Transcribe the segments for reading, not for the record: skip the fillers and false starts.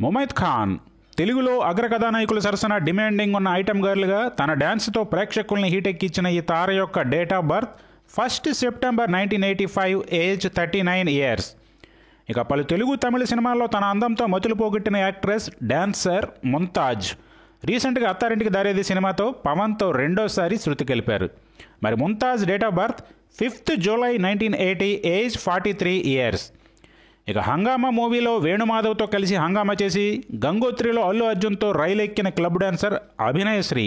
ముమైత్ ఖాన్ తెలుగులో అగ్రకథానాయకుల సరసన డిమాండింగ్ ఉన్న ఐటమ్ గర్ల్గా తన డ్యాన్స్తో ప్రేక్షకుల్ని హీటెక్కించిన ఈ తార యొక్క date of birth 1 September 1985, age 39 years. ఇక పలు తెలుగు తమిళ సినిమాల్లో తన అందంతో మతులు పోగొట్టిన యాక్ట్రెస్, డాన్సర్ ముంతాజ్ రీసెంట్గా అత్తారింటికి దారేది సినిమాతో పవన్తో రెండోసారి శృతి కలిపారు. మరి Mumtaz date of birth 5 July 1980, age 43 years. ఇక హంగామా మూవీలో వేణుమాధవ్తో కలిసి హంగామా చేసి గంగోత్రిలో అల్లు అర్జున్తో రైలు ఎక్కిన క్లబ్ డాన్సర్ అభినయశ్రీ.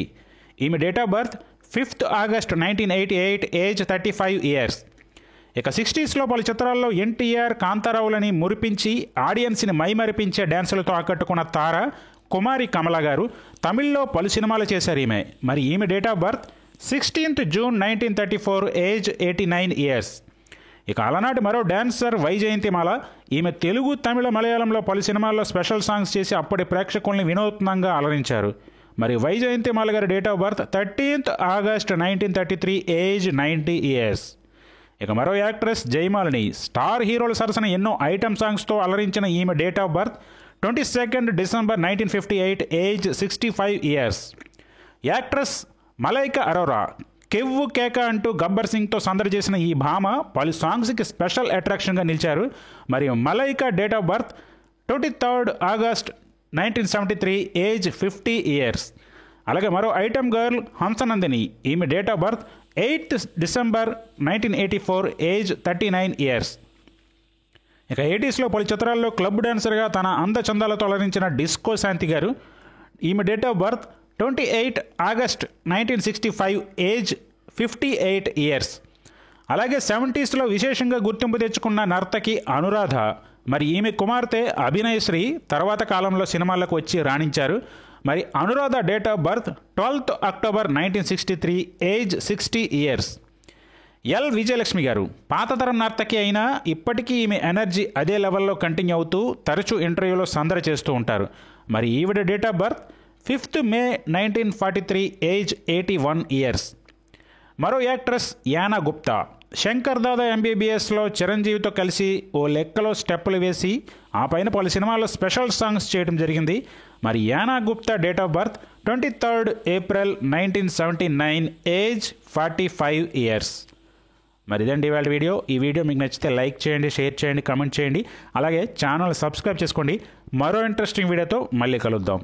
ఈమె date of birth 5 August 1988, age 35 years. ఇక 60స్లో పలు చిత్రాల్లో ఎన్టీఆర్, కాంతారావులని మురిపించి ఆడియన్స్ని మైమరిపించే డ్యాన్సులతో ఆకట్టుకున్న తార కుమారి కమల గారు తమిళ్లో పలు సినిమాలు చేశారు ఈమె. మరి ఈమె date of birth 16 June 1934, age 89 years. ఇక అలనాటి మరో డాన్సర్ వైజయంతిమాల. ఈమె తెలుగు, తమిళ, మలయాళంలో పలు సినిమాల్లో స్పెషల్ సాంగ్స్ చేసి అప్పటి ప్రేక్షకుల్ని వినూత్నంగా అలరించారు. మరి వైజయంతిమాల గారి date of birth 13 August 1933, age 90 years. ఇక మరో యాక్ట్రెస్ జయమాలిని. స్టార్ హీరోల సరసన ఎన్నో ఐటమ్ సాంగ్స్తో అలరించిన ఈమె date of birth 22 December 1958, age 65 years. Actress Malaika Arora. కెవ్వు కేక అంటూ గబ్బర్ సింగ్తో సందడి చేసిన ఈ భామ పలు సాంగ్స్కి స్పెషల్ అట్రాక్షన్గా నిలిచారు. మరియు Malaika date of birth 23 August 1973, age 50 years. అలాగే మరో ఐటమ్ గర్ల్ హంసనందిని. ఈమె date of birth 8 December 1984, age 39 years. ఇక 80స్లో పలు చిత్రాల్లో క్లబ్ డాన్సర్గా తన అందచందాలతో అలరించిన డిస్కో శాంతి గారు. ఈమె date of birth 28 August 1965, age 58 years. అలాగే 70స్లో విశేషంగా గుర్తింపు తెచ్చుకున్న నర్తకి అనురాధ. మరి ఈమె కుమార్తె అభినయశ్రీ తర్వాత కాలంలో సినిమాలకు వచ్చి రాణించారు. మరి Anuradha date of birth 12 October 1963, age 60 years. L Vijayalakshmi గారు. పాతతరం నర్తకి అయినా ఇప్పటికీ ఈమె ఎనర్జీ అదే లెవెల్లో కంటిన్యూ అవుతూ తరచూ ఇంటర్వ్యూలో సందడి చేస్తూ ఉంటారు. మరి ఈవిడ date of birth 5 May 1943, age 81 years. మరో యాక్ట్రెస్ యానా గుప్తా. శంకర్ దాదా ఎంబీబీఎస్లో చిరంజీవితో కలిసి ఓ లెక్కలో స్టెప్పులు వేసి ఆ పైన పలు సినిమాల్లో స్పెషల్ సాంగ్స్ చేయడం జరిగింది. మరి Yana Gupta date of birth 23 April 1979, age 45 years. మరి ఇదండి ఇవాళ వీడియో. ఈ వీడియో మీకు నచ్చితే లైక్ చేయండి, షేర్ చేయండి, కామెంట్ చేయండి. అలాగే ఛానల్ సబ్స్క్రైబ్ చేసుకోండి. మరో ఇంట్రెస్టింగ్ వీడియోతో మళ్ళీ కలుద్దాం.